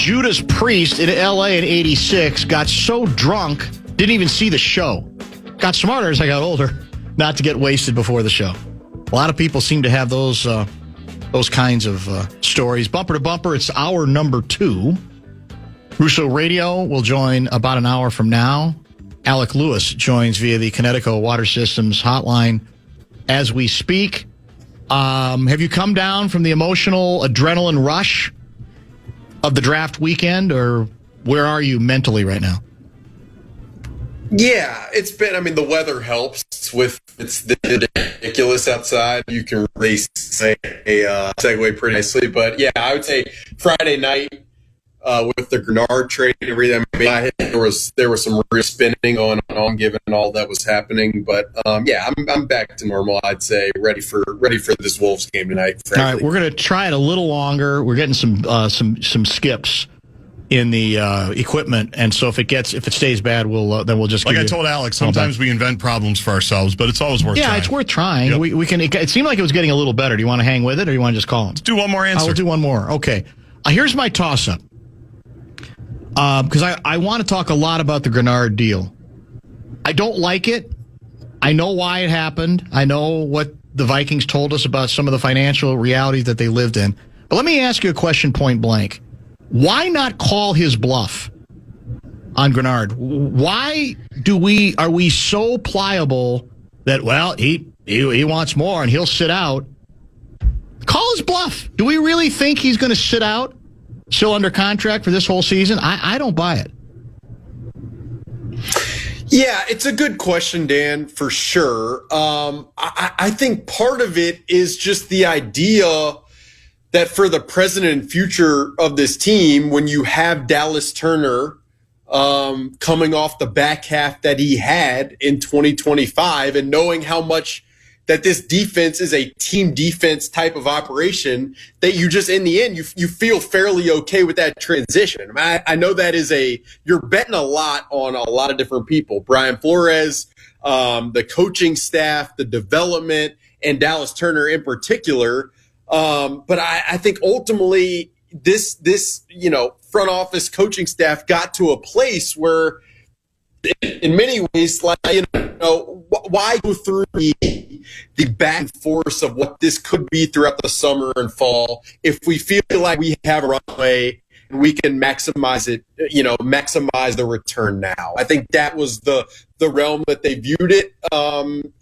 Judas Priest in L.A. in 86, got so drunk, didn't even see the show. Got smarter as I got older, not to get wasted before the show. A lot of people seem to have those kinds of stories. Bumper to bumper, it's hour number 2. Russo Radio will join about an hour from now. Alec Lewis joins via the Connecticut Water Systems hotline as we speak. Have you come down from the emotional adrenaline rush of the draft weekend, or where are you mentally right now? Yeah, it's been, the weather helps with it's ridiculous outside. You can really say segue pretty nicely. But yeah, I would say Friday night with the Greenard trade and everything, there was some real spinning going on given all that was happening. But yeah, I'm back to normal. I'd say ready for this Wolves game tonight. Frankly. All right, we're going to try it a little longer. We're getting some skips in the equipment, and so if it stays bad, we'll just I told Alex, sometimes we invent problems for ourselves, but it's always worth trying. Yeah, it's worth trying. Yep. We can. It seemed like it was getting a little better. Do you want to hang with it, or do you want to just call him? Let's do one more answer. We'll do one more. Okay. Here's my toss-up. Because I want to talk a lot about the Greenard deal. I don't like it. I know why it happened. I know what the Vikings told us about some of the financial realities that they lived in. But let me ask you a question point blank. Why not call his bluff on Greenard? Why are we so pliable that, well, he wants more and he'll sit out? Call his bluff. Do we really think he's going to sit out, still under contract for this whole season? I don't buy it. Yeah, it's a good question, Dan, for sure. I think part of it is just the idea that for the present and future of this team, when you have Dallas Turner coming off the back half that he had in 2025 and knowing how much that this defense is a team defense type of operation, that you just, in the end, you feel fairly okay with that transition. I know that is you're betting a lot on a lot of different people. Brian Flores, the coaching staff, the development, and Dallas Turner in particular. But I think ultimately this front office coaching staff got to a place where, in many ways, why go through the back and forth of what this could be throughout the summer and fall if we feel like we have a runway and we can maximize it, maximize the return now. I think that was the realm that they viewed it, and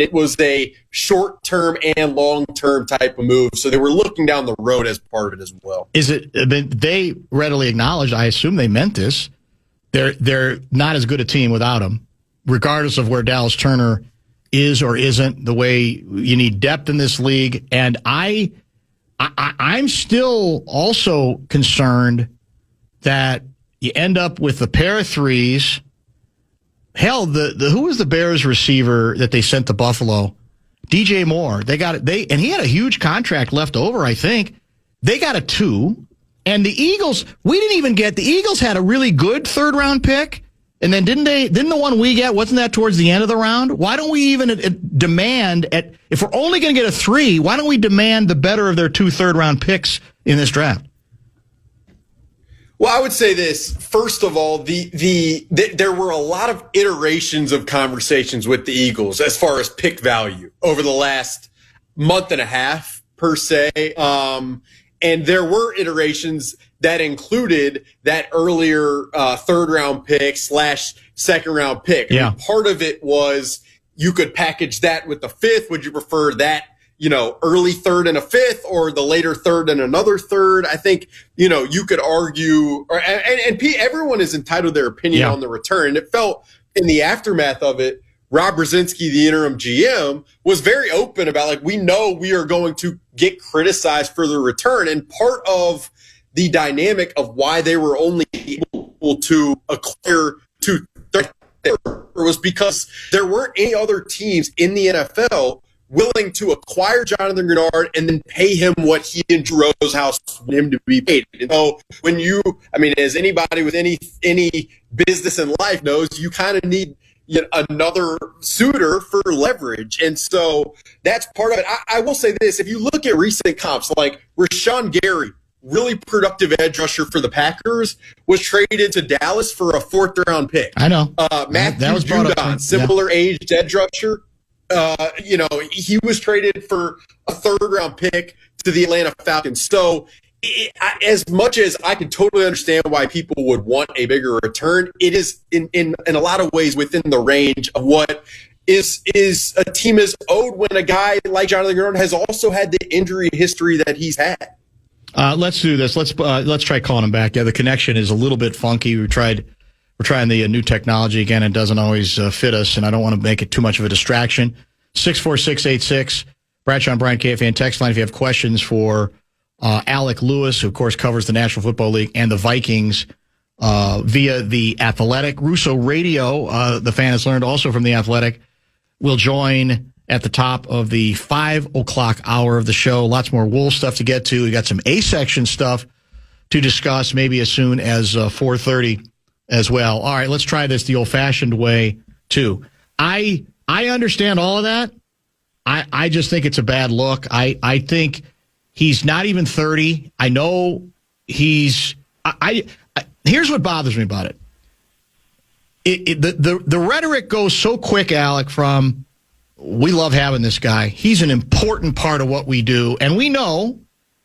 it was a short-term and long-term type of move. So they were looking down the road as part of it as well. They readily acknowledged, I assume they meant this, they're not as good a team without him, regardless of where Dallas Turner is or isn't, the way you need depth in this league. And I'm still also concerned that you end up with a pair of threes. Hell, who was the Bears receiver that they sent to Buffalo? DJ Moore. And he had a huge contract left over, I think. They got a 2. And the Eagles, the Eagles had a really good third-round pick. And then didn't the one we get, wasn't that towards the end of the round? Why don't we even demand, if we're only going to get a 3, why don't we demand the better of their 2 third-round picks in this draft? Well, I would say this. First of all, there were a lot of iterations of conversations with the Eagles as far as pick value over the last month and a half, per se. And there were iterations that included that earlier third-round pick / second-round pick. Yeah. I mean, part of it was you could package that with the 5th. Would you prefer that, early third and a 5th, or the later third and another third? I think, you could argue, and everyone is entitled to their opinion on the return. And it felt in the aftermath of it, Rob Brzezinski, the interim GM, was very open about, we know we are going to get criticized for the return. And part of the dynamic of why they were only able to acquire 2 was because there weren't any other teams in the NFL willing to acquire Jonathan Greenard and then pay him what he and Drew Rosehouse wanted him to be paid. And so as anybody with any business in life knows, you kind of need another suitor for leverage. And so that's part of it. I will say this. If you look at recent comps, like Rashawn Gary really productive edge rusher for the Packers, was traded to Dallas for a 4th-round pick. I know. Matthew that was brought Judon, up. similar-aged edge rusher. He was traded for a 3rd-round pick to the Atlanta Falcons. So as much as I can totally understand why people would want a bigger return, it is in a lot of ways within the range of what is a team is owed when a guy like Jonathan Greenard has also had the injury history that he's had. Let's do this. Let's try calling him back. Yeah, the connection is a little bit funky. We're trying the new technology again. It doesn't always fit us, and I don't want to make it too much of a distraction. 64686, Bradshaw and Brian KFAN text line if you have questions for Alec Lewis, who, of course, covers the National Football League and the Vikings via The Athletic. Russo Radio, the fan has learned also from The Athletic, will join at the top of the 5 o'clock hour of the show. Lots more Wolves stuff to get to. We got some A-section stuff to discuss maybe as soon as 4:30 as well. All right, let's try this the old-fashioned way, too. I understand all of that. I just think it's a bad look. I think he's not even 30. I know he's here's what bothers me about it. The rhetoric goes so quick, Alec, from we love having this guy. He's an important part of what we do. And we know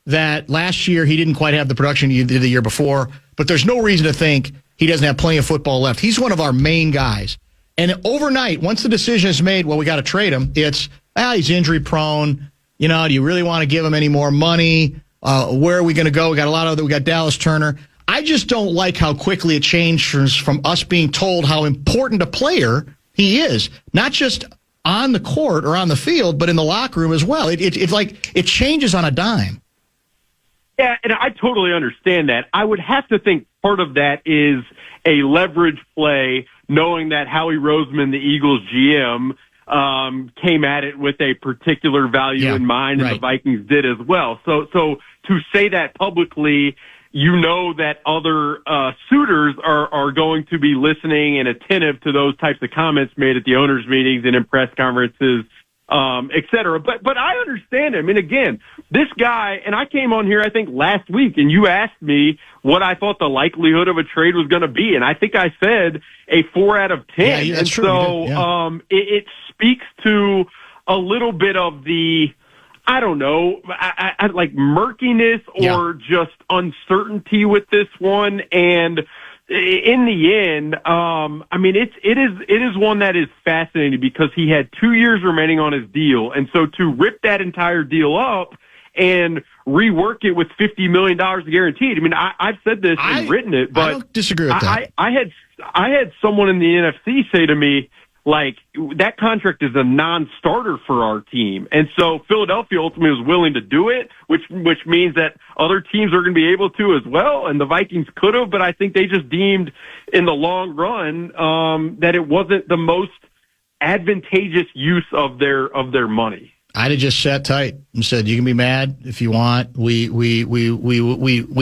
that last year he didn't quite have the production he did the year before, but there's no reason to think he doesn't have plenty of football left. He's one of our main guys. And overnight, once the decision is made, well, we got to trade him, it's, he's injury prone. Do you really want to give him any more money? Where are we going to go? We got Dallas Turner. I just don't like how quickly it changes from us being told how important a player he is, not just on the court or on the field, but in the locker room as well. It's like it changes on a dime. Yeah, and I totally understand that. I would have to think part of that is a leverage play, knowing that Howie Roseman, the Eagles GM, came at it with a particular value in mind, and the Vikings did as well. So to say that publicly, that other suitors are going to be listening and attentive to those types of comments made at the owners' meetings and in press conferences, et cetera. But I understand him. And again, this guy, and I came on here, I think, last week, and you asked me what I thought the likelihood of a trade was going to be. And I think I said a 4 out of 10. Yeah, and true. So it speaks to a little bit of the, I don't know, I like murkiness or just uncertainty with this one. And in the end, it is one that is fascinating because he had 2 years remaining on his deal. And so to rip that entire deal up and rework it with $50 million guaranteed. I've said this and written it, but I don't disagree with that. I had someone in the NFC say to me, like, that contract is a non-starter for our team. And so Philadelphia ultimately was willing to do it, which means that other teams are going to be able to as well. And the Vikings could have, but I think they just deemed in the long run that it wasn't the most advantageous use of their money. I'd have just sat tight and said, "You can be mad if you want. We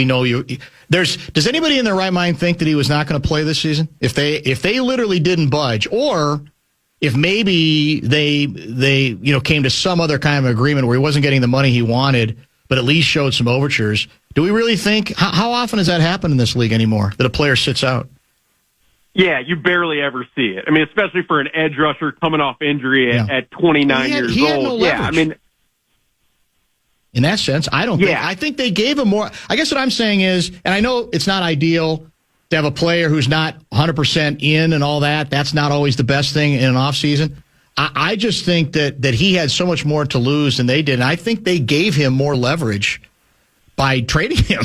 know you." Does anybody in their right mind think that he was not going to play this season? If they literally didn't budge, or if maybe they came to some other kind of agreement where he wasn't getting the money he wanted, but at least showed some overtures. Do we really think how often does that happen in this league anymore that a player sits out? Yeah, you barely ever see it. Especially for an edge rusher coming off injury at 29 years old. No leverage. In that sense, I don't think. I think they gave him more. I guess what I'm saying is, and I know it's not ideal to have a player who's not 100% in and all that. That's not always the best thing in an offseason. I just think that he had so much more to lose than they did. And I think they gave him more leverage by trading him.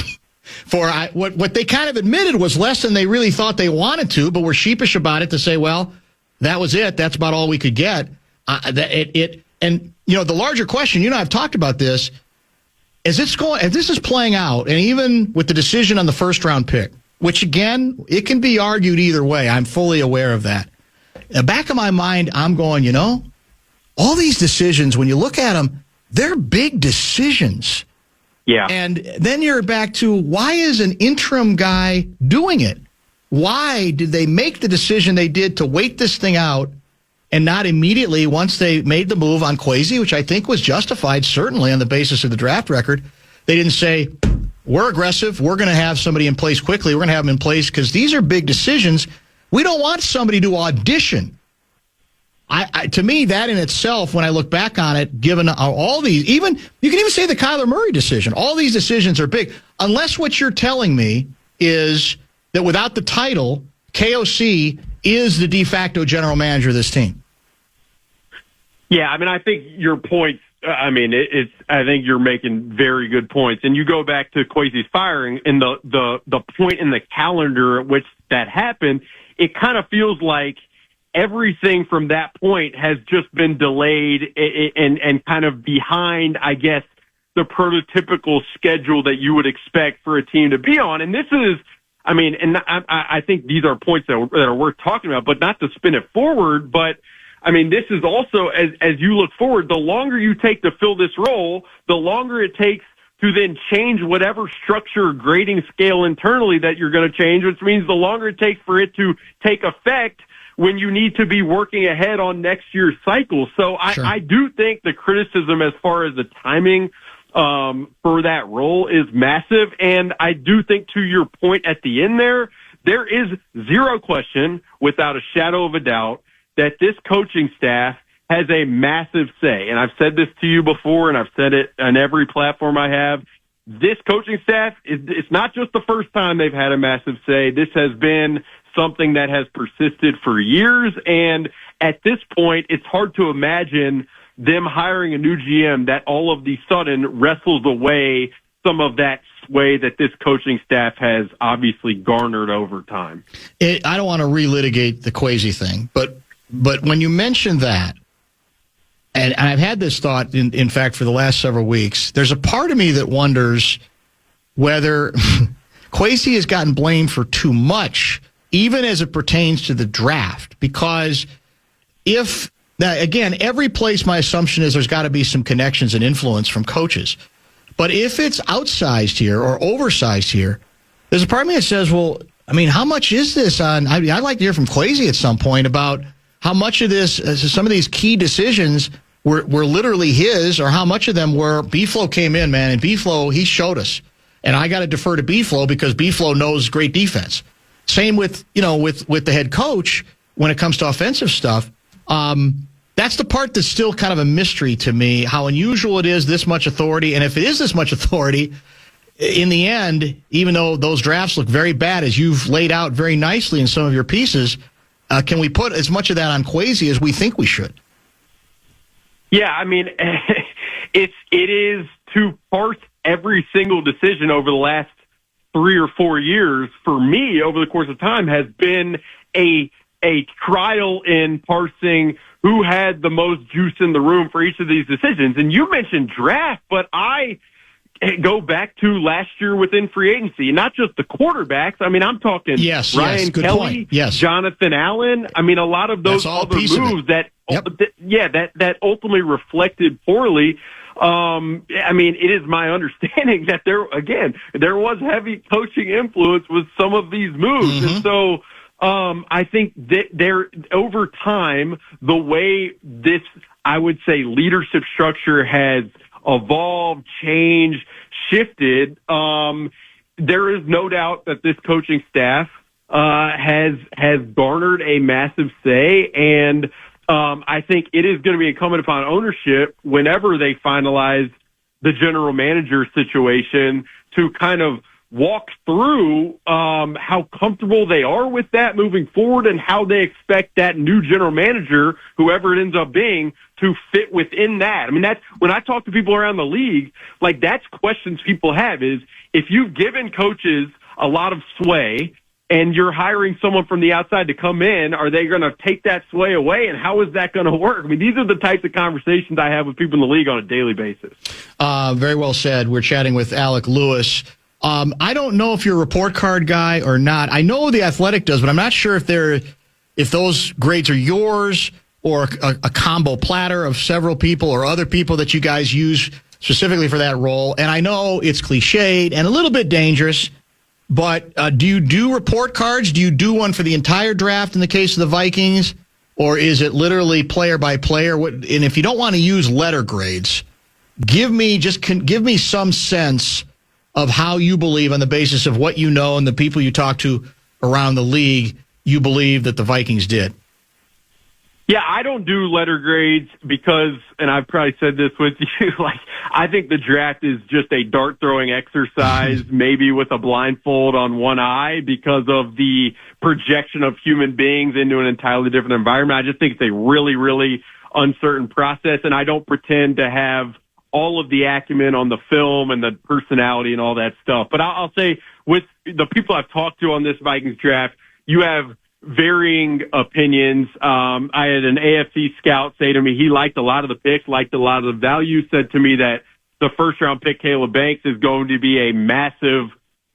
For what they kind of admitted was less than they really thought they wanted to, but were sheepish about it to say, well, that was it. That's about all we could get. The larger question, I've talked about this, as this is playing out, and even with the decision on the first round pick, which again, it can be argued either way. I'm fully aware of that. In the back of my mind, I'm going, all these decisions, when you look at them, they're big decisions. Yeah. And then you're back to, why is an interim guy doing it? Why did they make the decision they did to wait this thing out and not immediately, once they made the move on Kwesi, which I think was justified, certainly on the basis of the draft record, they didn't say, we're aggressive. We're going to have somebody in place quickly. We're going to have them in place because these are big decisions. We don't want somebody to audition. To me, that in itself, when I look back on it, given all these, you can even say the Kyler Murray decision, all these decisions are big. Unless what you're telling me is that without the title, KOC is the de facto general manager of this team. Yeah, I mean, I think your points, I think you're making very good points. And you go back to Kwesi's firing and the point in the calendar at which that happened, it kind of feels like everything from that point has just been delayed and kind of behind, I guess, the prototypical schedule that you would expect for a team to be on. And this is, I think these are points that are worth talking about, but not to spin it forward. But this is also, as you look forward, the longer you take to fill this role, the longer it takes to then change whatever structure or grading scale internally that you're going to change, which means the longer it takes for it to take effect when you need to be working ahead on next year's cycle. So Sure. I do think the criticism as far as the timing for that role is massive. And I do think, to your point at the end there is zero question, without a shadow of a doubt, that this coaching staff has a massive say. And I've said this to you before, and I've said it on every platform I have. This coaching staff, it's not just the first time they've had a massive say. This has been something that has persisted for years. And at this point, it's hard to imagine them hiring a new GM that all of the sudden wrestles away some of that sway that this coaching staff has obviously garnered over time. I don't want to relitigate the Kwesi thing, but when you mention that, and I've had this thought, in fact, for the last several weeks, there's a part of me that wonders whether Kwesi has gotten blamed for too much, even as it pertains to the draft. Because again, every place, my assumption is there's got to be some connections and influence from coaches. But if it's outsized here or oversized here, there's a part of me that says, well, how much is this on? I'd like to hear from Kwesi at some point about how much of this, some of these key decisions were literally his, or how much of them were, B-Flow came in, man, and B-Flow, he showed us. And I got to defer to B-Flow because B-Flow knows great defense. Same with the head coach when it comes to offensive stuff. That's the part that's still kind of a mystery to me, how unusual it is, this much authority. And if it is this much authority, in the end, even though those drafts look very bad, as you've laid out very nicely in some of your pieces, can we put as much of that on Kwesi as we think we should? Yeah, it is to parse every single decision over the last 3 or 4 years, for me, over the course of time, has been a trial in parsing who had the most juice in the room for each of these decisions. And you mentioned draft, but I go back to last year within free agency, not just the quarterbacks. I'm talking Ryan Kelly, Jonathan Allen. A lot of those other moves that ultimately reflected poorly. It is my understanding that there was heavy coaching influence with some of these moves. Mm-hmm. And so, I think that over time, the way this, I would say, leadership structure has evolved, changed, shifted, there is no doubt that this coaching staff has garnered a massive say, and I think it is going to be incumbent upon ownership, whenever they finalize the general manager situation, to kind of walk through how comfortable they are with that moving forward, and how they expect that new general manager, whoever it ends up being, to fit within that. That's when I talk to people around the league, that's questions people have, is if you've given coaches a lot of sway and you're hiring someone from the outside to come in, are they going to take that sway away? And how is that going to work? These are the types of conversations I have with people in the league on a daily basis. Very well said. We're chatting with Alec Lewis. I don't know if you're a report card guy or not. I know The Athletic does, but I'm not sure if those grades are yours or a combo platter of several people or other people that you guys use specifically for that role. And I know it's cliched and a little bit dangerous, but do you do report cards? Do you do one for the entire draft in the case of the Vikings? Or is it literally player by player? And if you don't want to use letter grades, give me some sense of how you believe, on the basis of what you know and the people you talk to around the league, you believe that the Vikings did? Yeah, I don't do letter grades because, and I've probably said this with you, like, I think the draft is just a dart throwing exercise, maybe with a blindfold on one eye, because of the projection of human beings into an entirely different environment. I just think it's a really, really uncertain process, and I don't pretend to have all of the acumen on the film and the personality and all that stuff. But I'll say, with the people I've talked to on this Vikings draft, you have varying opinions. I had an AFC scout say to me he liked a lot of the picks, liked a lot of the value, said to me that the first-round pick, Caleb Banks, is going to be a massive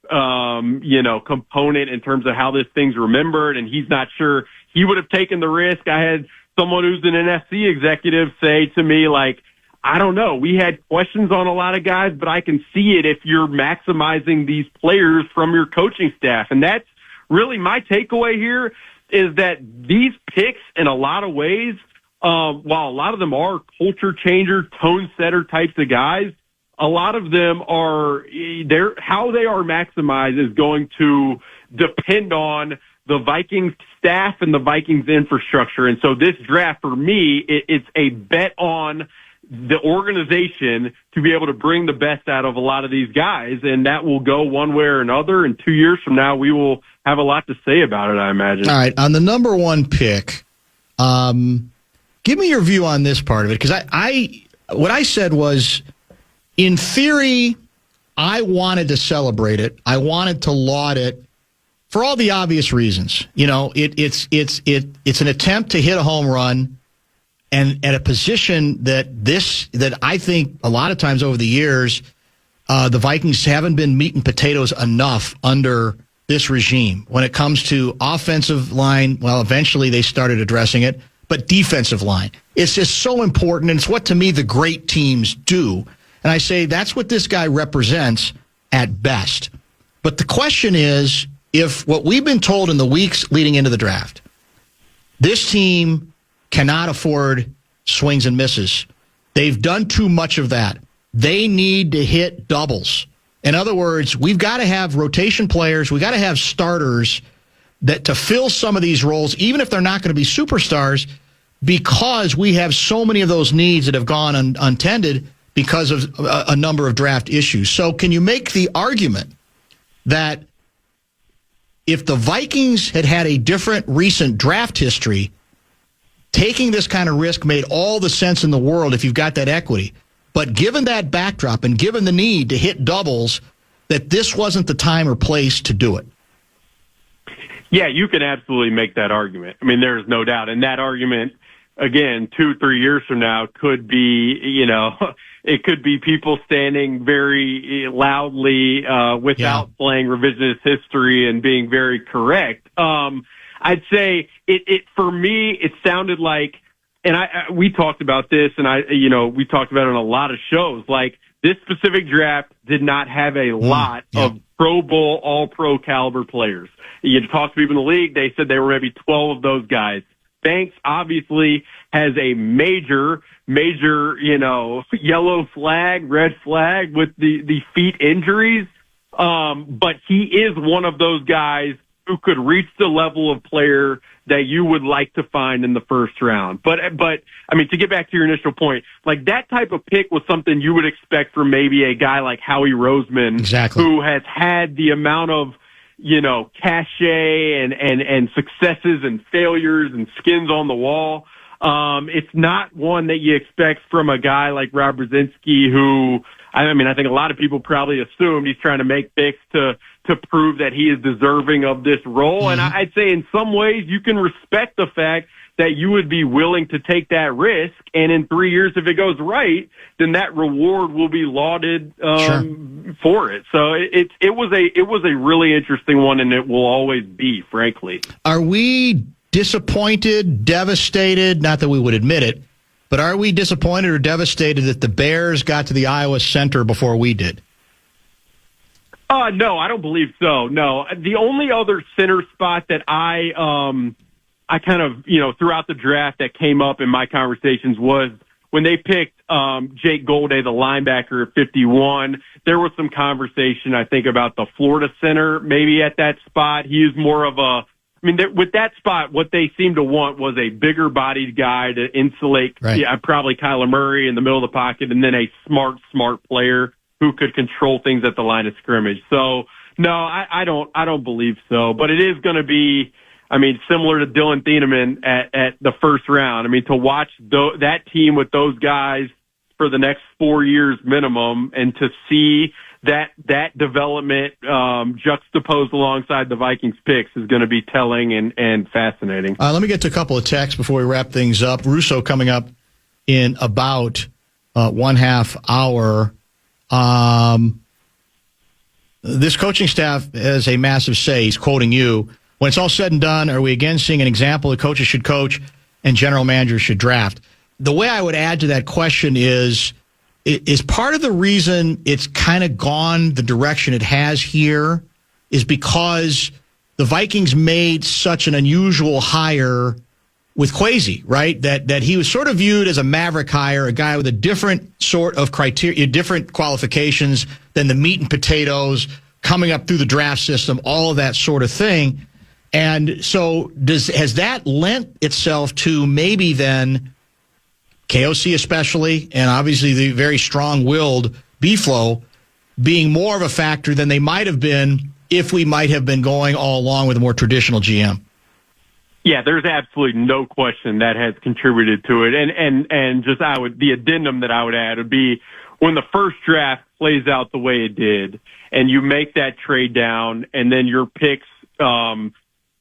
component in terms of how this thing's remembered, and he's not sure he would have taken the risk. I had someone who's an NFC executive say to me, like, I don't know. We had questions on a lot of guys, but I can see it if you're maximizing these players from your coaching staff. And that's really my takeaway here, is that these picks, in a lot of ways, while a lot of them are culture changer, tone setter types of guys, a lot of them are, how they are maximized is going to depend on the Vikings staff and the Vikings infrastructure. And so this draft, for me, it's a bet on the organization to be able to bring the best out of a lot of these guys, and that will go one way or another. And 2 years from now, we will have a lot to say about it, I imagine. All right, on the number one pick, give me your view on this part of it, because what I said was, in theory, I wanted to celebrate it. I wanted to laud it for all the obvious reasons. You know, it's an attempt to hit a home run. And at a position that I think a lot of times over the years, the Vikings haven't been meat and potatoes enough under this regime. When it comes to offensive line, well, eventually they started addressing it, but defensive line, it's just so important, and it's what, to me, the great teams do. And I say that's what this guy represents at best. But the question is, if what we've been told in the weeks leading into the draft, this team cannot afford swings and misses. They've done too much of that. They need to hit doubles. In other words, we've got to have rotation players. We've got to have starters that to fill some of these roles, even if they're not going to be superstars, because we have so many of those needs that have gone untended because of a number of draft issues. So can you make the argument that if the Vikings had had a different recent draft history, taking this kind of risk made all the sense in the world if you've got that equity. But given that backdrop and given the need to hit doubles, that this wasn't the time or place to do it? Yeah, you can absolutely make that argument. I mean, there's no doubt. And that argument, again, 2-3 years from now could be, it could be people standing very loudly without playing revisionist history and being very correct. I'd say it for me, it sounded like, and we talked about this, and we talked about it on a lot of shows. Like, this specific draft did not have a lot of Pro Bowl, All-Pro caliber players. You talk to people in the league, they said they were maybe 12 of those guys. Banks obviously has a major, yellow flag, red flag with the feet injuries. But he is one of those guys who could reach the level of player that you would like to find in the first round. But I mean, to get back to your initial point, like, that type of pick was something you would expect from maybe a guy like Howie Roseman, exactly, who has had the amount of, cachet and successes and failures and skins on the wall. It's not one that you expect from a guy like Rob Brzezinski, who, I think a lot of people probably assumed he's trying to make picks to prove that he is deserving of this role. Mm-hmm. And I'd say in some ways you can respect the fact that you would be willing to take that risk. And in 3 years, if it goes right, then that reward will be lauded for it. So it was a really interesting one, and it will always be, frankly. Are we disappointed, devastated? Not that we would admit it, but are we disappointed or devastated that the Bears got to the Iowa Center before we did? No, I don't believe so. No, the only other center spot that I kind of, throughout the draft that came up in my conversations was when they picked Jake Golday, the linebacker at 51, there was some conversation, I think, about the Florida center maybe at that spot. He is more of a, with that spot, what they seemed to want was a bigger-bodied guy to insulate, probably Kyler Murray in the middle of the pocket, and then a smart player who could control things at the line of scrimmage. So, no, I don't believe so. But it is going to be, similar to Dylan Thieneman at the first round. To watch that team with those guys for the next 4 years minimum, and to see that development juxtaposed alongside the Vikings picks is going to be telling and fascinating. Let me get to a couple of texts before we wrap things up. Russo coming up in about 1/2 hour. This coaching staff has a massive say. He's quoting you. When it's all said and done, are we again seeing an example that coaches should coach and general managers should draft? The way I would add to that question is part of the reason it's kind of gone the direction it has here is because the Vikings made such an unusual hire with Kwesi, right? That he was sort of viewed as a maverick hire, a guy with a different sort of criteria, different qualifications than the meat and potatoes coming up through the draft system, all of that sort of thing. And so has that lent itself to maybe then KOC especially, and obviously the very strong-willed B-Flow being more of a factor than they might have been if we might have been going all along with a more traditional GM? Yeah, there's absolutely no question that has contributed to it. And just the addendum that I would add would be when the first draft plays out the way it did, and you make that trade down, and then your picks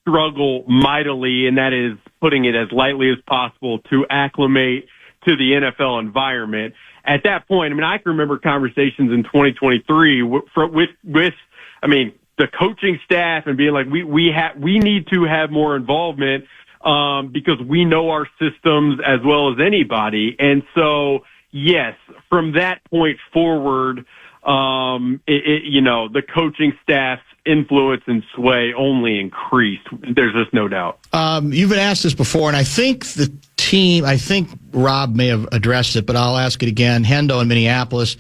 struggle mightily, and that is putting it as lightly as possible to acclimate to the NFL environment. At that point, I can remember conversations in 2023 with the coaching staff and being like, we need to have more involvement because we know our systems as well as anybody. And so, yes, from that point forward, the coaching staff's influence and sway only increased. There's just no doubt. You've been asked this before, and I think Rob may have addressed it, but I'll ask it again. Hendo in Minneapolis,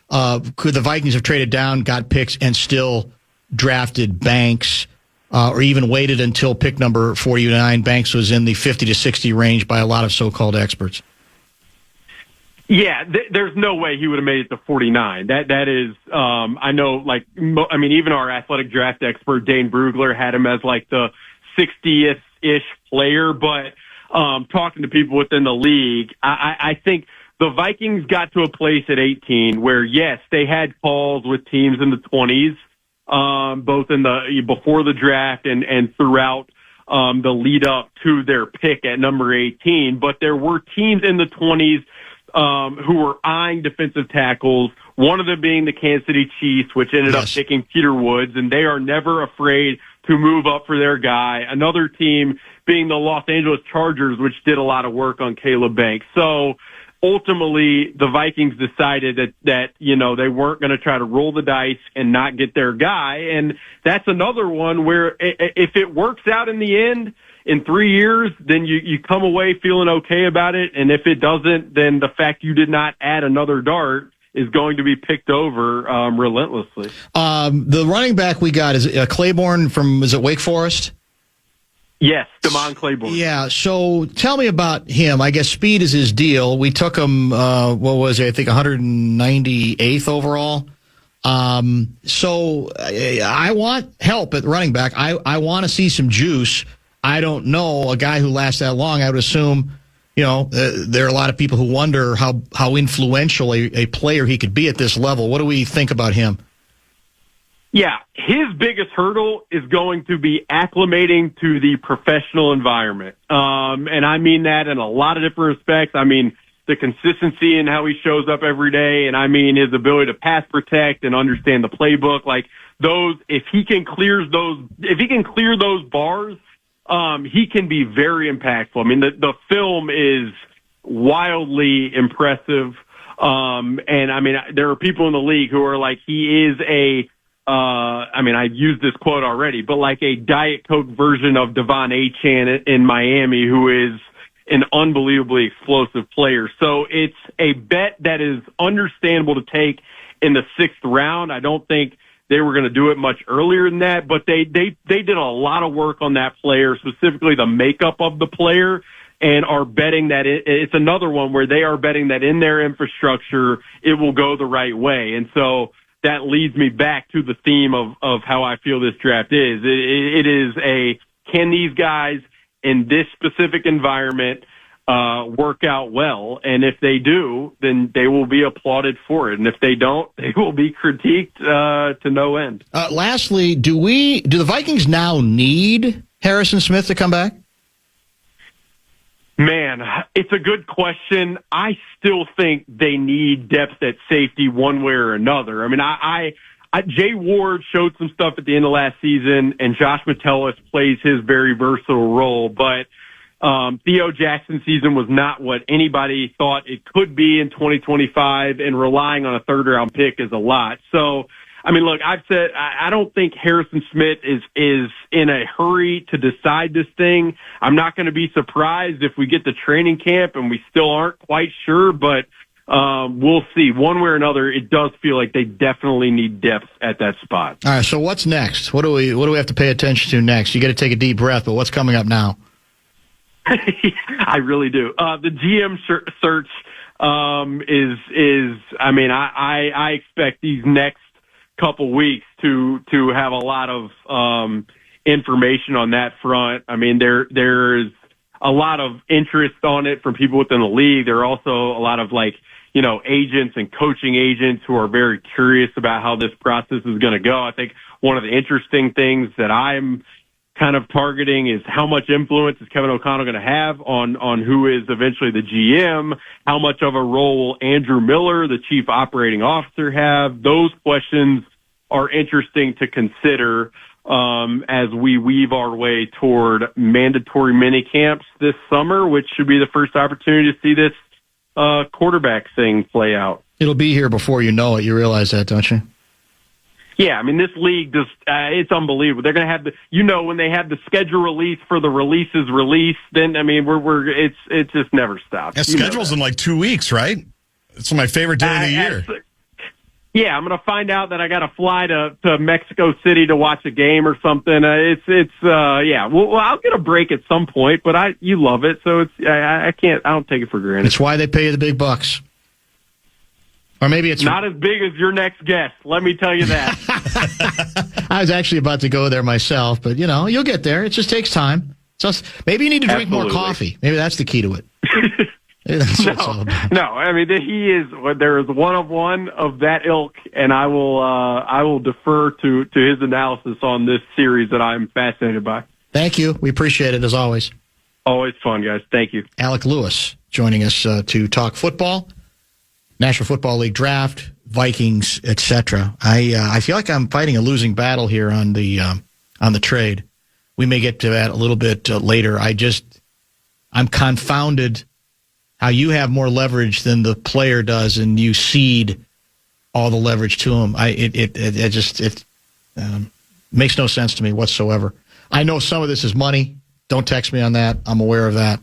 could the Vikings have traded down, got picks, and still drafted Banks, or even waited until pick number 49? Banks was in the 50 to 60 range by a lot of so-called experts. Yeah, there's no way he would have made it to 49. That is, I know, even our athletic draft expert, Dane Brugler, had him as like the 60th-ish player, but talking to people within the league, I think the Vikings got to a place at 18 where, yes, they had calls with teams in the 20s, both before the draft and throughout the lead up to their pick at number 18, but there were teams in the 20s who were eyeing defensive tackles, one of them being the Kansas City Chiefs, which ended up picking Peter Woods, and they are never afraid to move up for their guy. Another team being the Los Angeles Chargers, which did a lot of work on Caleb Banks. So ultimately, the Vikings decided that they weren't going to try to roll the dice and not get their guy, and that's another one where if it works out in the end, in 3 years, then you come away feeling okay about it. And if it doesn't, then the fact you did not add another dart is going to be picked over relentlessly. The running back we got is Claiborne is it Wake Forest? Yes, Damon Claiborne. Yeah, so tell me about him. I guess speed is his deal. We took him, 198th overall. So I want help at running back. I want to see some juice. I don't know a guy who lasts that long. I would assume, there are a lot of people who wonder how influential a player he could be at this level. What do we think about him? Yeah, his biggest hurdle is going to be acclimating to the professional environment. And I mean that in a lot of different respects. I mean, the consistency in how he shows up every day, and I mean his ability to pass protect and understand the playbook. Like if he can clear those bars, he can be very impactful. I mean, the film is wildly impressive. And I mean, there are people in the league who are like, he is I've used this quote already, but like a Diet Coke version of Devon Achane in Miami, who is an unbelievably explosive player. So it's a bet that is understandable to take in the 6th round. I don't think they were going to do it much earlier than that, but they did a lot of work on that player, specifically the makeup of the player, and are betting that it's another one where they are betting that in their infrastructure it will go the right way. And so that leads me back to the theme of how I feel this draft is. It is can these guys in this specific environment work out well? And if they do, then they will be applauded for it. And if they don't, they will be critiqued to no end. Lastly, do the Vikings now need Harrison Smith to come back? Man, it's a good question. I still think they need depth at safety one way or another. I mean, Jay Ward showed some stuff at the end of last season, and Josh Metellus plays his very versatile role. But Theo Jackson's season was not what anybody thought it could be in 2025, and relying on a third-round pick is a lot. So, I mean, look, I've said I don't think Harrison Smith is in a hurry to decide this thing. I'm not going to be surprised if we get to training camp and we still aren't quite sure, but we'll see. One way or another, it does feel like they definitely need depth at that spot. All right, so what's next? What do we have to pay attention to next? You got to take a deep breath, but what's coming up now? I really do. The GM search is. I mean, I expect these next couple weeks to have a lot of information on that front. I mean, there's a lot of interest on it from people within the league. There are also a lot of agents and coaching agents who are very curious about how this process is going to go. I think one of the interesting things that I'm kind of targeting is how much influence is Kevin O'Connell going to have on who is eventually the GM? How much of a role will Andrew Miller, the chief operating officer, have? Those questions are interesting to consider as we weave our way toward mandatory mini camps this summer, which should be the first opportunity to see this quarterback thing play out. It'll be here before you know it. You realize that, don't you? Yeah, I mean, this league just, it's unbelievable. They're going to have when they have the schedule release for the releases released, then, I mean, it just never stops. Yeah, schedule's in like 2 weeks, right? It's my favorite day of the year. Yeah, I'm going to find out that I got to fly to Mexico City to watch a game or something. Yeah. Well, I'll get a break at some point, but you love it, so I don't take it for granted. It's why they pay you the big bucks. Or maybe it's not as big as your next guest. Let me tell you that. I was actually about to go there myself, but you'll get there. It just takes time. Maybe you need to drink more coffee. Maybe that's the key to it. That's what it's all about. No, I mean there is one of that ilk, and I will defer to his analysis on this series that I'm fascinated by. Thank you. We appreciate it as always. Always fun, guys. Thank you. Alec Lewis joining us to talk football, National Football League draft, Vikings, etc. I feel like I'm fighting a losing battle here on the trade. We may get to that a little bit later. I'm confounded how you have more leverage than the player does, and you cede all the leverage to him. It makes no sense to me whatsoever. I know some of this is money. Don't text me on that. I'm aware of that.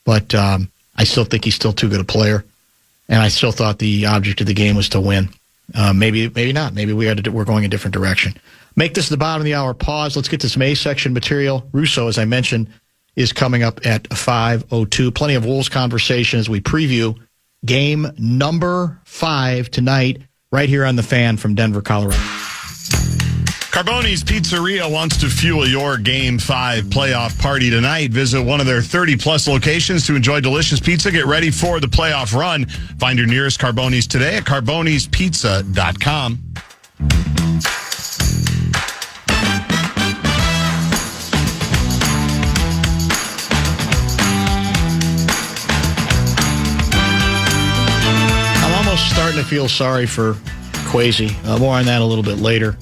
But I still think he's still too good a player. And I still thought the object of the game was to win. Maybe not. Maybe we're going a different direction. Make this the bottom of the hour pause. Let's get to some A-section material. Russo, as I mentioned, is coming up at 5:02. Plenty of Wolves conversation as we preview game number 5 tonight, right here on The Fan from Denver, Colorado. Carboni's Pizzeria wants to fuel your Game 5 playoff party tonight. Visit one of their 30-plus locations to enjoy delicious pizza. Get ready for the playoff run. Find your nearest Carboni's today at carbonispizza.com. Starting to feel sorry for Kwesi. More on that a little bit later.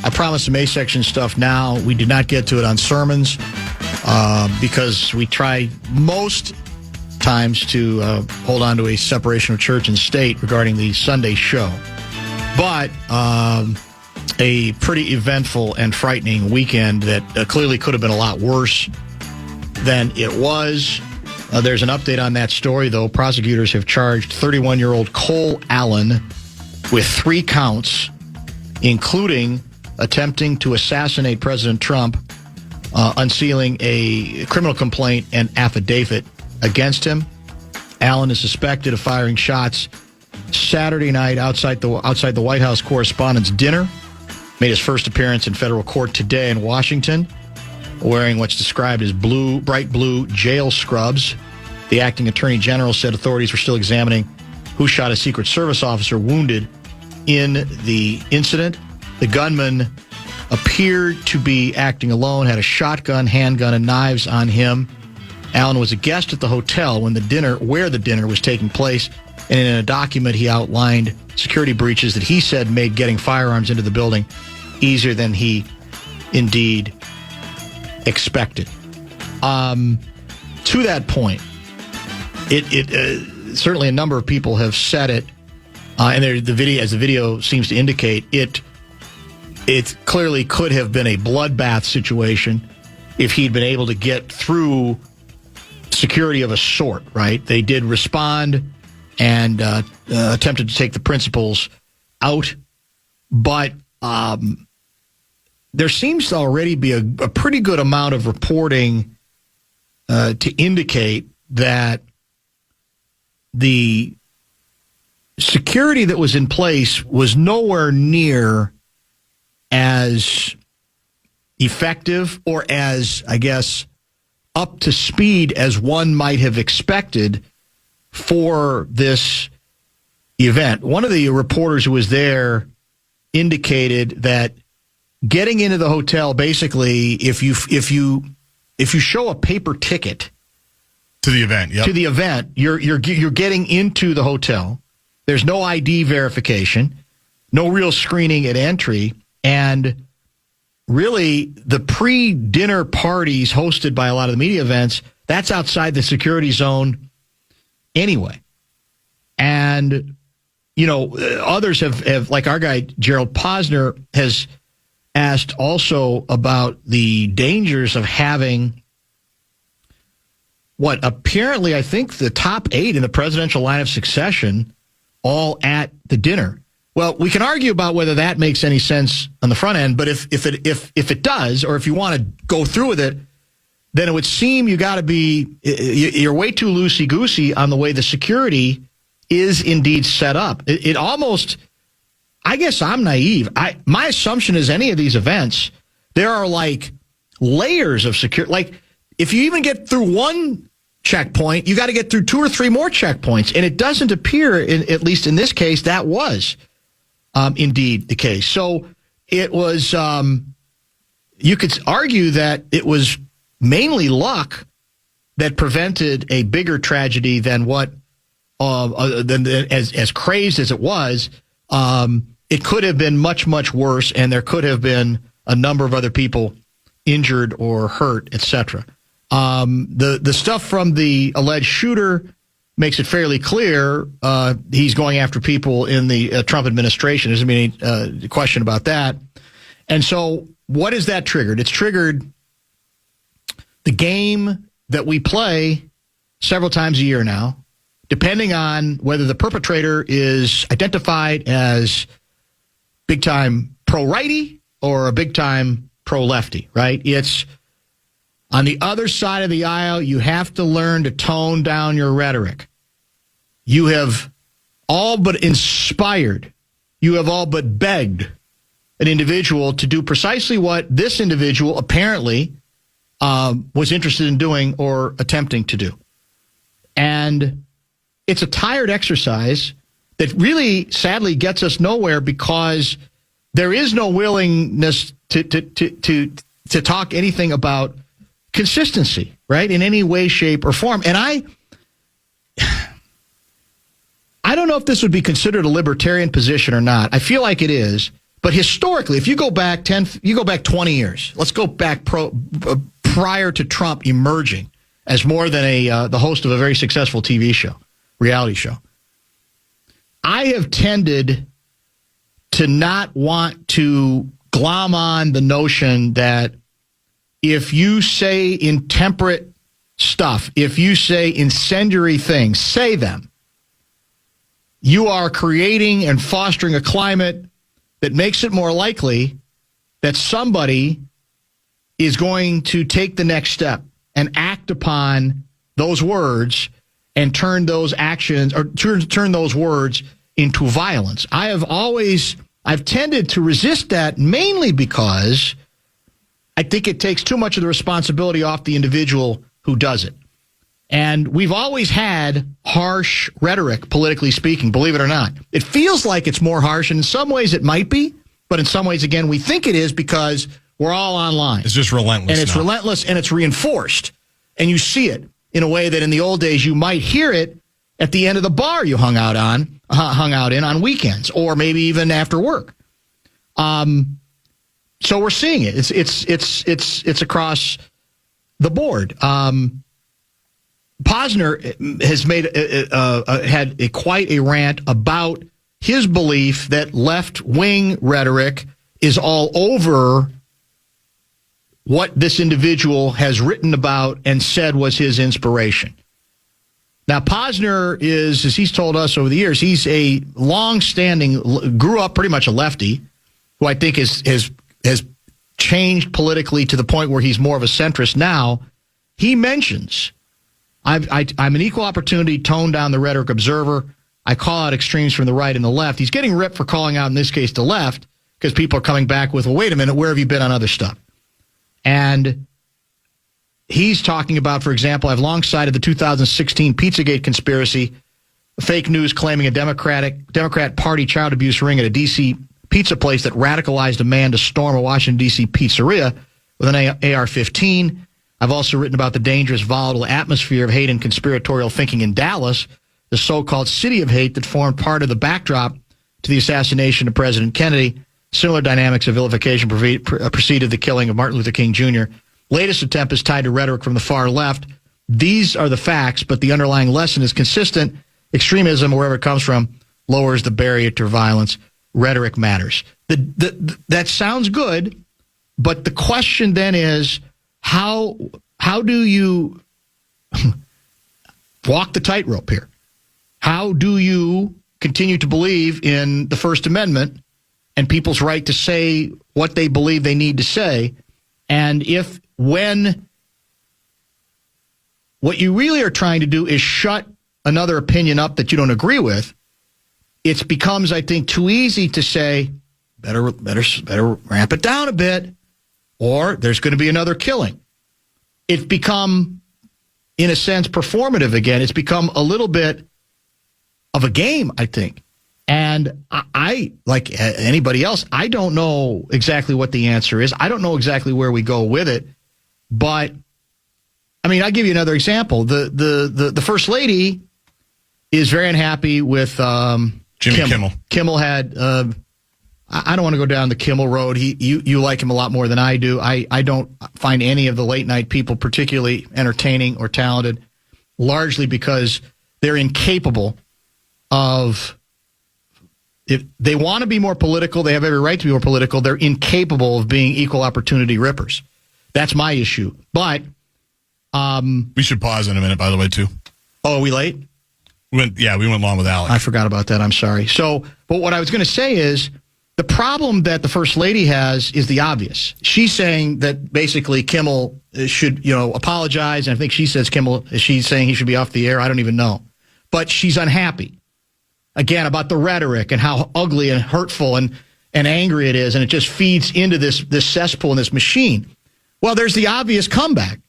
I promised some A-section stuff now. We did not get to it on sermons because we try most times to hold on to a separation of church and state regarding the Sunday show. But a pretty eventful and frightening weekend that clearly could have been a lot worse than it was. There's an update on that story, though. Prosecutors have charged 31-year-old Cole Allen with 3 counts, including attempting to assassinate President Trump, unsealing a criminal complaint and affidavit against him. Allen is suspected of firing shots Saturday night outside the White House Correspondents' Dinner. Made his first appearance in federal court today in Washington, wearing what's described as bright blue jail scrubs. The acting attorney general said authorities were still examining who shot a Secret Service officer wounded in the incident. The gunman appeared to be acting alone, had a shotgun, handgun, and knives on him. Allen was a guest at the hotel where the dinner was taking place, and in a document he outlined security breaches that he said made getting firearms into the building easier than he indeed expected. To that point, it certainly a number of people have said it, and the video seems to indicate, it clearly could have been a bloodbath situation if he'd been able to get through security of a sort, right? They did respond and attempted to take the principals out, but there seems to already be a pretty good amount of reporting to indicate that the security that was in place was nowhere near as effective or as, I guess, up to speed as one might have expected for this event. One of the reporters who was there indicated that getting into the hotel, basically, if you show a paper ticket to the event, you're getting into the hotel. There's no ID verification, no real screening at entry, and really the pre-dinner parties hosted by a lot of the media events, that's outside the security zone anyway. And, others have, like our guy, Gerald Posner, has asked also about the dangers of having apparently, I think, the top 8 in the presidential line of succession all at the dinner. Well, we can argue about whether that makes any sense on the front end, but if it does, or if you want to go through with it, then it would seem you're way too loosey-goosey on the way the security is indeed set up. It almost, I guess I'm naive. My assumption is any of these events, there are like layers of security. Like if you even get through one checkpoint, you got to get through 2 or 3 more checkpoints. And it doesn't appear, at least in this case, that was indeed the case. So it was, you could argue that it was mainly luck that prevented a bigger tragedy than as crazed as it was. It could have been much, much worse, and there could have been a number of other people injured or hurt, etc. The stuff from the alleged shooter makes it fairly clear he's going after people in the Trump administration. There's any question about that. And so what has that triggered? It's triggered the game that we play several times a year now, depending on whether the perpetrator is identified as big-time pro-righty or a big-time pro-lefty, right? It's on the other side of the aisle, you have to learn to tone down your rhetoric. You have all but inspired, you have all but begged an individual to do precisely what this individual apparently was interested in doing or attempting to do. And it's a tired exercise that really, sadly, gets us nowhere because there is no willingness to talk anything about consistency, right, in any way, shape, or form. And I don't know if this would be considered a libertarian position or not. I feel like it is. But historically, if you go back 20 years, let's go back prior to Trump emerging as more than the host of a very successful TV show, reality show, I have tended to not want to glom on the notion that if you say intemperate stuff, if you say incendiary things, say them. You are creating and fostering a climate that makes it more likely that somebody is going to take the next step and act upon those words and turn those actions or turn those words into violence. I've tended to resist that mainly because I think it takes too much of the responsibility off the individual who does it. And we've always had harsh rhetoric, politically speaking, believe it or not. It feels like it's more harsh, and in some ways it might be, but in some ways, again, we think it is because we're all online. It's just relentless. And it's relentless, and it's reinforced. And you see it in a way that in the old days you might hear it at the end of the bar you hung out in on weekends, or maybe even after work. So we're seeing it. It's across the board. Posner has had quite a rant about his belief that left-wing rhetoric is all over what this individual has written about and said was his inspiration. Now, Posner is, as he's told us over the years, he's a long-standing, grew up pretty much a lefty, who I think has changed politically to the point where he's more of a centrist now. He mentions, I'm an equal opportunity, tone down the rhetoric observer. I call out extremes from the right and the left. He's getting ripped for calling out, in this case, the left, because people are coming back with, well, wait a minute, where have you been on other stuff? And he's talking about, for example, I've long cited the 2016 Pizzagate conspiracy, fake news claiming a Democrat Party child abuse ring at a D.C. pizza place that radicalized a man to storm a Washington, D.C. pizzeria with an AR-15. I've also written about the dangerous, volatile atmosphere of hate and conspiratorial thinking in Dallas, the so-called city of hate that formed part of the backdrop to the assassination of President Kennedy. Similar dynamics of vilification preceded the killing of Martin Luther King Jr. Latest attempt is tied to rhetoric from the far left. These are the facts, but the underlying lesson is consistent. Extremism, wherever it comes from, lowers the barrier to violence. Rhetoric matters. That sounds good, but the question then is, how do you walk the tightrope here? How do you continue to believe in the First Amendment and people's right to say what they believe they need to say? And when what you really are trying to do is shut another opinion up that you don't agree with, it becomes, I think, too easy to say, better ramp it down a bit, or there's going to be another killing. It's become, in a sense, performative again. It's become a little bit of a game, I think. And I, like anybody else, I don't know exactly what the answer is. I don't know exactly where we go with it. But, I mean, I'll give you another example. The First Lady is very unhappy with Jimmy Kimmel. Kimmel had, I don't want to go down the Kimmel road. You like him a lot more than I do. I don't find any of the late night people particularly entertaining or talented, largely because they're incapable of, if they want to be more political, they have every right to be more political. They're incapable of being equal opportunity rippers. That's my issue. But we should pause in a minute, by the way, too. Oh, are we late? We went long with Alec. I forgot about that. I'm sorry. So, but what I was going to say is the problem that the First Lady has is the obvious. She's saying that basically Kimmel should, apologize. And I think she says she's saying he should be off the air. I don't even know. But she's unhappy. Again, about the rhetoric and how ugly and hurtful and angry it is, and it just feeds into this cesspool and this machine. Well, there's the obvious comeback.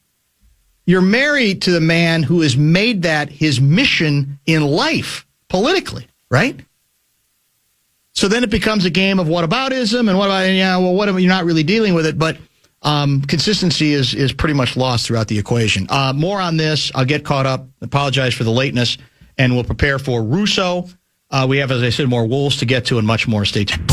You're married to the man who has made that his mission in life, politically, right? So then it becomes a game of whataboutism, and you're not really dealing with it, but consistency is pretty much lost throughout the equation. More on this. I'll get caught up. Apologize for the lateness, and we'll prepare for Russo. We have, as I said, more Wolves to get to and much more. Stay tuned.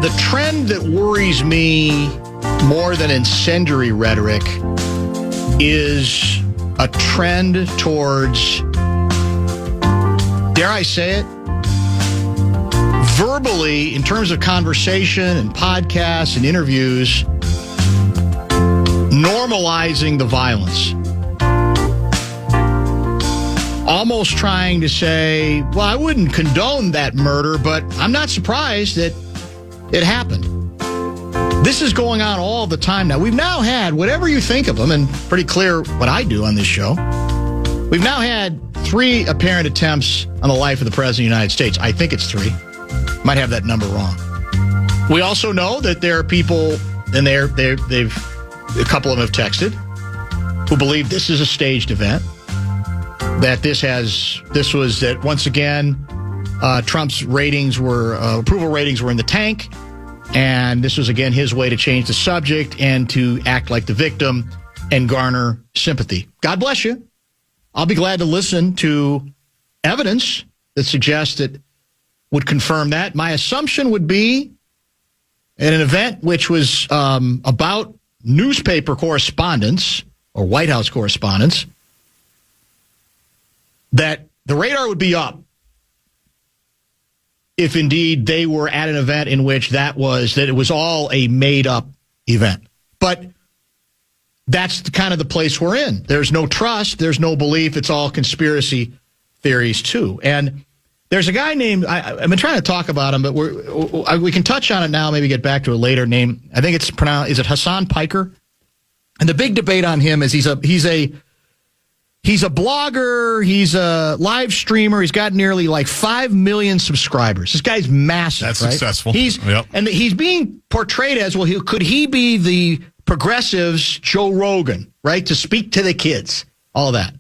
the trend that worries me more than incendiary rhetoric is a trend towards, dare I say it, verbally, in terms of conversation and podcasts and interviews, normalizing the violence. Almost trying to say, well, I wouldn't condone that murder, but I'm not surprised that it happened. This is going on all the time now. We've now had, whatever you think of them, and pretty clear what I do on this show, we've now had 3 apparent attempts on the life of the President of the United States. I think it's 3. Might have that number wrong. We also know that there are people, and a couple of them have texted, who believe this is a staged event. That once again, Trump's approval ratings were in the tank, and this was again his way to change the subject and to act like the victim and garner sympathy. God bless you. I'll be glad to listen to evidence that suggests that would confirm that. My assumption would be at an event which was about newspaper correspondence or White House correspondence, that the radar would be up if indeed they were at an event in which that it was all a made-up event. But that's kind of the place we're in. There's no trust. There's no belief. It's all conspiracy theories, too. And there's a guy named, I've been trying to talk about him, but we can touch on it now, maybe get back to it later. Name, I think it's pronounced, is it Hassan Piker? And the big debate on him is he's a blogger, he's a live streamer, he's got nearly like 5 million subscribers. This guy's massive. That's right? Successful. And he's being portrayed as, well, could he be the progressives' Joe Rogan, right? To speak to the kids, all that.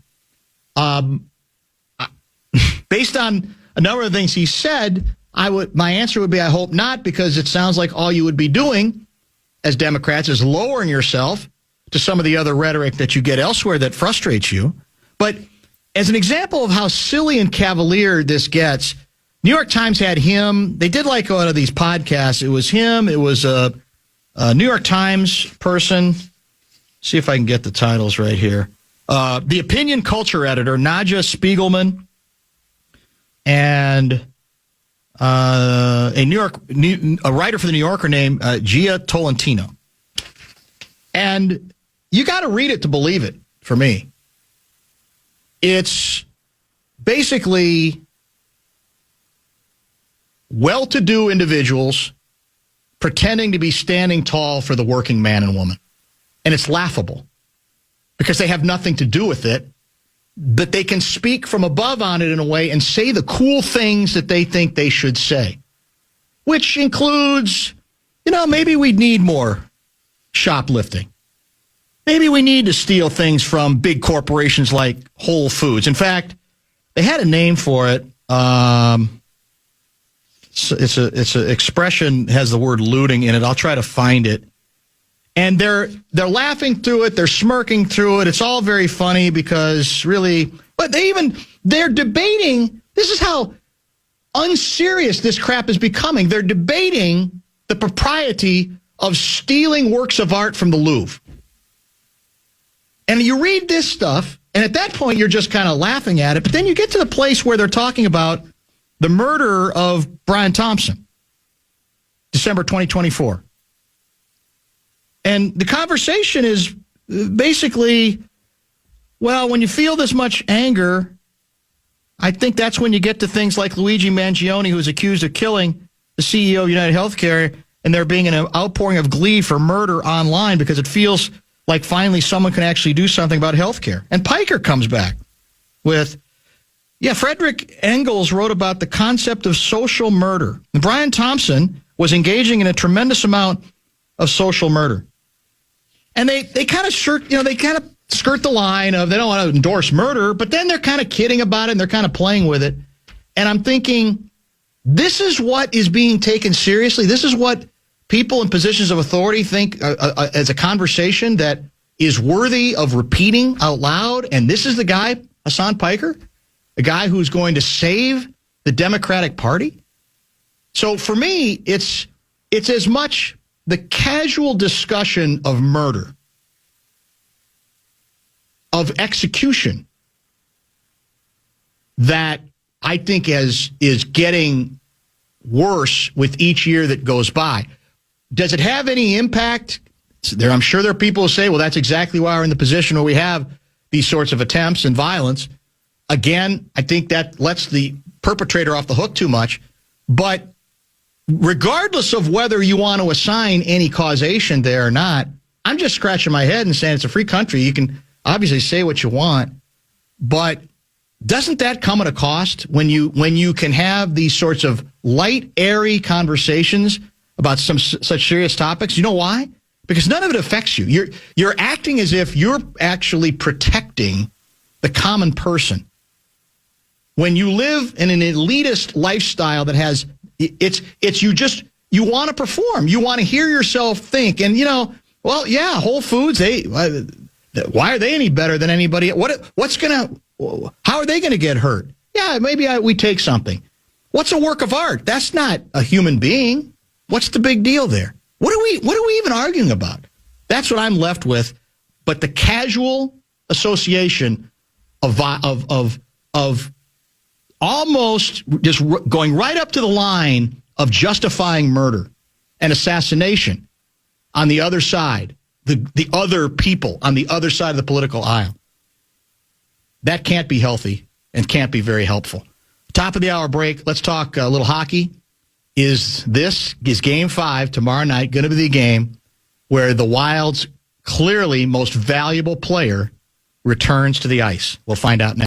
Based on a number of things he said, my answer would be, I hope not, because it sounds like all you would be doing as Democrats is lowering yourself to some of the other rhetoric that you get elsewhere that frustrates you. But as an example of how silly and cavalier this gets, New York Times had him. They did like one of these podcasts. It was him. It was a New York Times person. See if I can get the titles right here. The opinion culture editor, Nadja Spiegelman, and a writer for the New Yorker named Gia Tolentino. And you got to read it to believe it, for me. It's basically well-to-do individuals pretending to be standing tall for the working man and woman. And it's laughable because they have nothing to do with it, but they can speak from above on it in a way and say the cool things that they think they should say, which includes, maybe we need more shoplifting. Maybe we need to steal things from big corporations like Whole Foods. In fact, they had a name for it. It's an expression, has the word looting in it. I'll try to find it. And they're laughing through it. They're smirking through it. It's all very funny because really, but they're debating. This is how unserious this crap is becoming. They're debating the propriety of stealing works of art from the Louvre. And you read this stuff, and at that point, you're just kind of laughing at it. But then you get to the place where they're talking about the murder of Brian Thompson, December 2024. And the conversation is basically, well, when you feel this much anger, I think that's when you get to things like Luigi Mangione, who was accused of killing the CEO of United Healthcare, and there being an outpouring of glee for murder online because it feels like finally someone can actually do something about healthcare. And Piker comes back with, Frederick Engels wrote about the concept of social murder. And Brian Thompson was engaging in a tremendous amount of social murder. And they kind of skirt the line of they don't want to endorse murder, but then they're kind of kidding about it and they're kind of playing with it. And I'm thinking, this is what is being taken seriously. This is what people in positions of authority think as a conversation that is worthy of repeating out loud. And this is the guy, Hassan Piker, a guy who's going to save the Democratic Party. So for me, it's it's as much the casual discussion of murder, of execution, that I think is getting worse with each year that goes by. Does it have any impact? I'm sure there are people who say, well, that's exactly why we're in the position where we have these sorts of attempts and violence. Again, I think that lets the perpetrator off the hook too much. But regardless of whether you want to assign any causation there or not, I'm just scratching my head and saying it's a free country. You can obviously say what you want, but doesn't that come at a cost when you can have these sorts of light, airy conversations about some such serious topics? You know why? Because none of it affects you. You're acting as if you're actually protecting the common person. When you live in an elitist lifestyle that has you want to perform, you want to hear yourself think, and Whole Foods, why are they any better than anybody? How are they going to get hurt? Yeah, maybe we take something. What's a work of art? That's not a human being. What's the big deal there? What are we even arguing about? That's what I'm left with. But the casual association of almost just going right up to the line of justifying murder and assassination on the other side, the other people on the other side of the political aisle. That can't be healthy and can't be very helpful. Top of the hour break. Let's talk a little hockey. Is Game 5 tomorrow night going to be the game where the Wild's clearly most valuable player returns to the ice? We'll find out next.